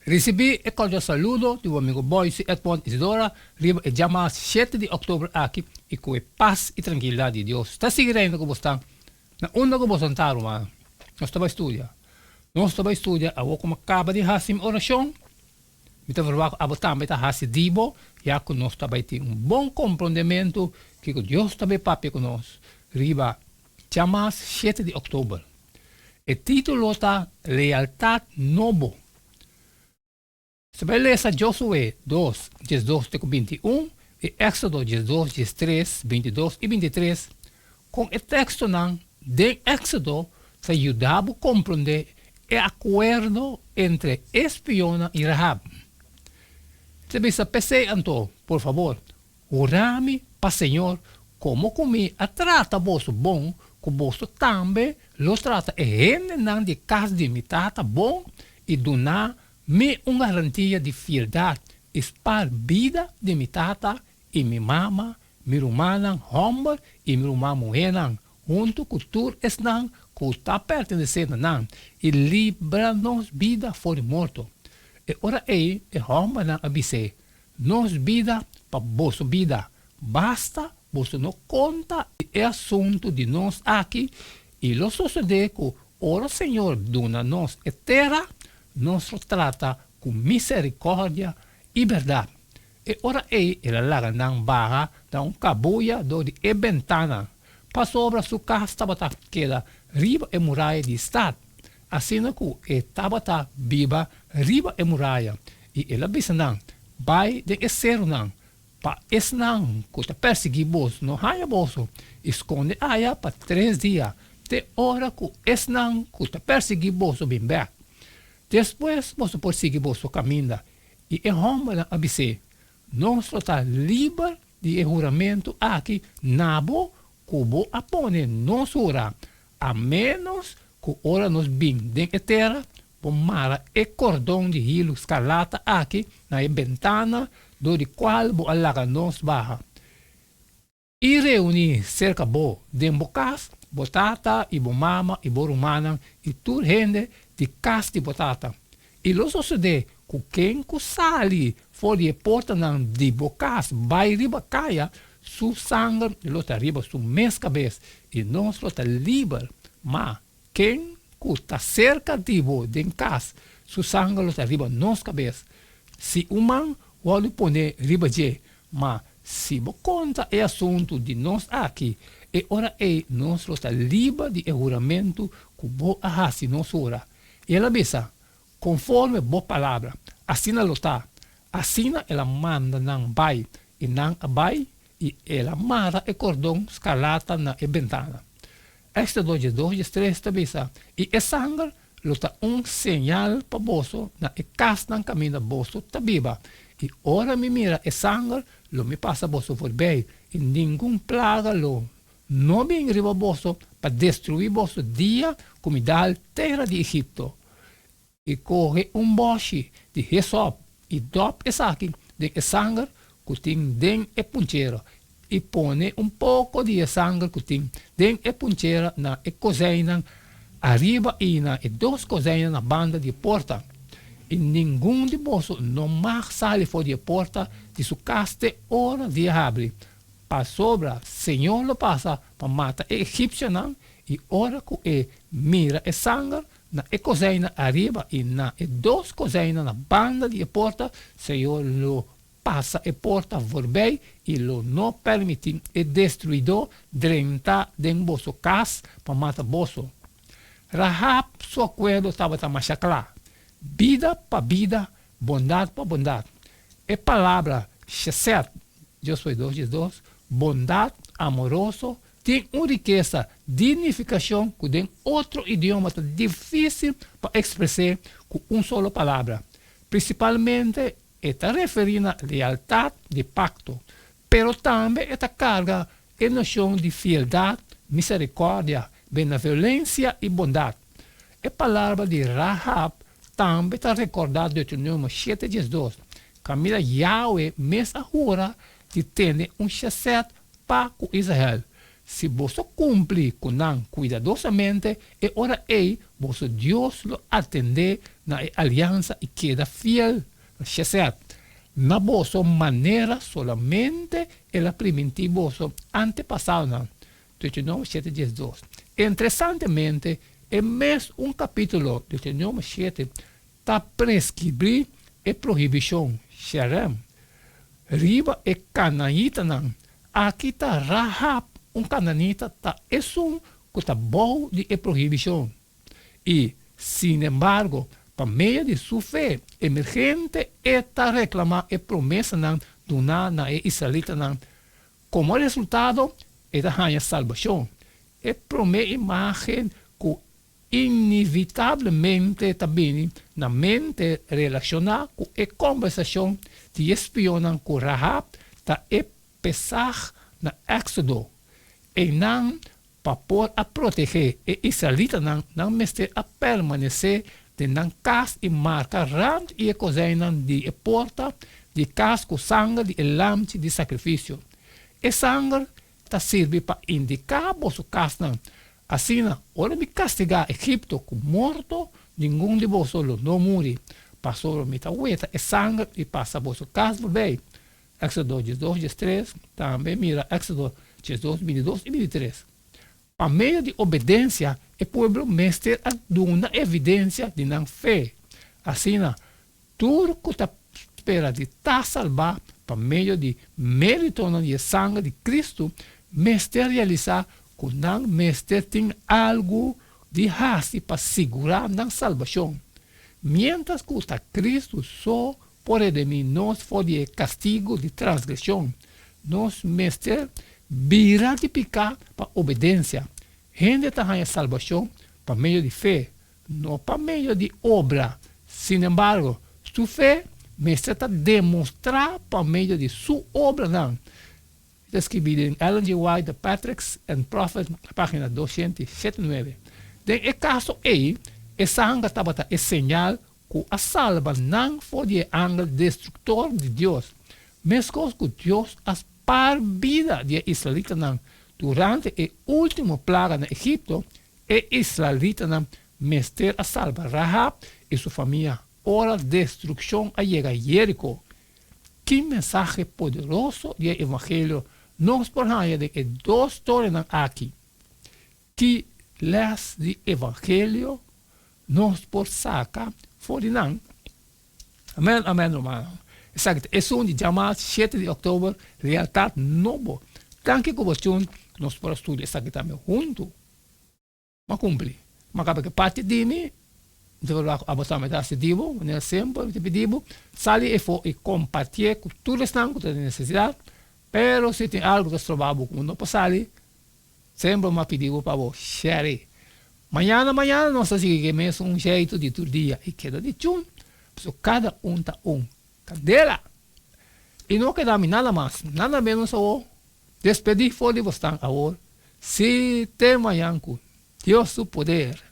Recebi e cordial saludo do amigo Boyce Edmond Isidora, riba e llama 7 de outubro aqui e com a paz e tranquilidade de Deus. Está seguindo como está? Na onda como você está, mas nós estamos a estudar. Nós estamos a estudar, a como acaba de fazer uma oração, me está falando a botar, me está fazendo dibo, já que nós estamos a ter bom compreendimento que Deus está a papi com nós. Riba, llama 7 de outubro. O título está Lealtad Novo. Se vai ler Josué 2, 12 e 21, e Éxodo 12, 13, 22 e 23, com o texto de Éxodo, se ajudava a compreender o acordo entre espiona e Rahab. Se você pensar, então, por favor, orame para o Senhor como comi a trata vosso bom, que vosso também lo trata e gente de casa de mitata bom e donar me uma garantia de fidelidade, espar vida de mi tata e mi mama, mi rumana, homem e mi rumana moenan, junto com tur esnan, que está pertencendo nan, e libra-nos vida fora morto. E ora aí, e homem nan abise, nos vida para vosso vida, basta, vosso não conta, é assunto de nós aqui, e lo sucede que ora Senhor dona nos eterna, nos trata com misericórdia e verdade. E ora ela larga nang barra da cabuia do de ventana. Para sobre sua casa tabata queda riba e muralha de estado. Assim que tabata viva riba e muralha. E ela bisa nang, vai de ser nang. Pa es nang, que te persegui bolso, não haya bolso. Esconde aya para 3 dias. Te hora que es nang, que te persegui bolso bem bem. Depois, você pode seguir vosso caminho. E em Roma, abc, nós está livre de juramento aqui, nabo, cubo apone, nós ora, a menos que ora nos bem de terra, pomara e cordão de hilo escarlata aqui, na ventana, do qual bo alaga nos barra. E reunir cerca bo, de bocas, botata, e bo mama, e bo rumana, e tur rende, de casa de batata. E lo sucede que quem que sali fora de porta de bocas, vai riba caia, su sangue lo está riba su mes cabeça. E nós lo está livre. Mas quem que está cerca de casa, su sangue lo está riba nos cabeça. Se humano, pode poner riba de, mas se bo conta é assunto de nós aqui, e ora nós lo está livre de juramento que bo ahasi nos ora. E ela bisa, conforme boa palavra, assim ela está, assim ela manda não vai, e não vai, e ela mara e cordão escarlata na ventana. Esta 2, 3, bisa, e é sangue, está sinal para bolso, na e casa não caminha bolso, tá viva. E ora me mira, é sangue, lo me passa bolso por bem, e nenhum plaga lo. Não vem riba bolso para destruir bolso dia, como dá terra de Egipto. E corre boche de resop e dop e saque de sangue que tem den e puncheira e põe pouco de sangue que tem den e puncheira na e cozinha arriba e na e 2 cozinhas na banda de porta e nenhum de bolso não mais sai fora de porta de sua casa hora de abre para sobra Senhor lo passa para matar egípcio e ora que mira e sangue na e cozinha arriba e na e 2 cozinhas na banda de porta, Senhor lo passa e porta por bem e lo não permite e destruidor dentro de vosso casa para matar vosso. Rahab seu acordo estava a machaclar. Vida para vida, bondade para bondade. E palavra chesed, Josué 2, bondade, amoroso, tem uma riqueza, dignificação que tem outro idioma difícil para expressar com uma só palavra. Principalmente, está referindo a lealdade de pacto, pero também está carga a noção de fidelidade, misericórdia, benevolência e bondade. A palavra de Rahab também está recordada de Deuteronômio 7, 12. Camila Yahweh, mês agora, de ter chesed para com Israel. Se você cumpre com cuidadosamente, e ora vosso Deus lo atender na alianza y queda fiel. Na vosso manera solamente el primitivo antepasado. Deuteronomio 7:12. Interesantemente, en mes un capítulo de Deuteronomio 7 está prescribir e prohibición. Sherem. Riba e canaíta nan. Aqui está Rahab, un cananita, es un cutabou de prohibición. Y, sin embargo, por medio de su fe emergente, esta reclama e promesa nan dunana e israelita nan. Como resultado, esta haya salvación. E promete imagen que inevitavelmente também na mente relacionada com a conversação de espionan com Rahab ta e pesar na Éxodo. E não para por a proteger e israelita não mestre a permanecer de nan cas e marca rand e cozinha de e porta de casco sangue de lamte de sacrifício. E sangue ta serve para indicar vosso casnan. Assim, ora me castigar Egipto com morto, nenhum de vós não morre. Passou me taueta e sangue e passa vosso caso bem. Éxodo 12:3, também mira Éxodo 22 e 23. Por meio de obediência, o povo mestre dá evidência de não fé. Assim, tudo que está espera de estar salvar por meio de mérito de sangue de Cristo, mestre realizar que não mestre tem algo de raça para segurar na salvação. Mientras que está Cristo só por redimir nós for de castigo de transgressão, nós mestre vira de picar para obediência. Gente está a salvação por meio de fé, não por meio de obra. Sin embargo, sua fé mestre está demonstrar por meio de sua obra não. Escrito em Ellen G. White, The Patriarchs and Prophets, página 279. En caso aí, essa anga estava é señal que a salva não foi o ângulo destructor de Deus, mas que Deus as par vida de israelita não durante a última plaga no Egipto, e israelita não mestre a salva Rahab e sua família. Ora destruição a chega a Jerico. Que mensagem poderoso do Evangelho nos pornaya de que duas histórias aqui, que les de Evangelho nos por saca forinan. Amém, amém, hermano. Exacto, es un llamado 7 de octubre, realidad novo. Tanque que você nos por estudiar essa aqui também junto. Mas cumpre. Mas acaba que parte de mim, devo abusar mais desse tipo, né, sempre te pedimos, sale e for e compartilhar com tudo estão que tem necessidade. Pero se tem algo que trovar com não passar, sempre me pediu para você share. Manhã nós seguimos um jeito de todo dia e queda de chum. So, cada tá Candela. E não queda nada mais, nada menos o despedir for de você agora. Se tem manhã com Deus o poder.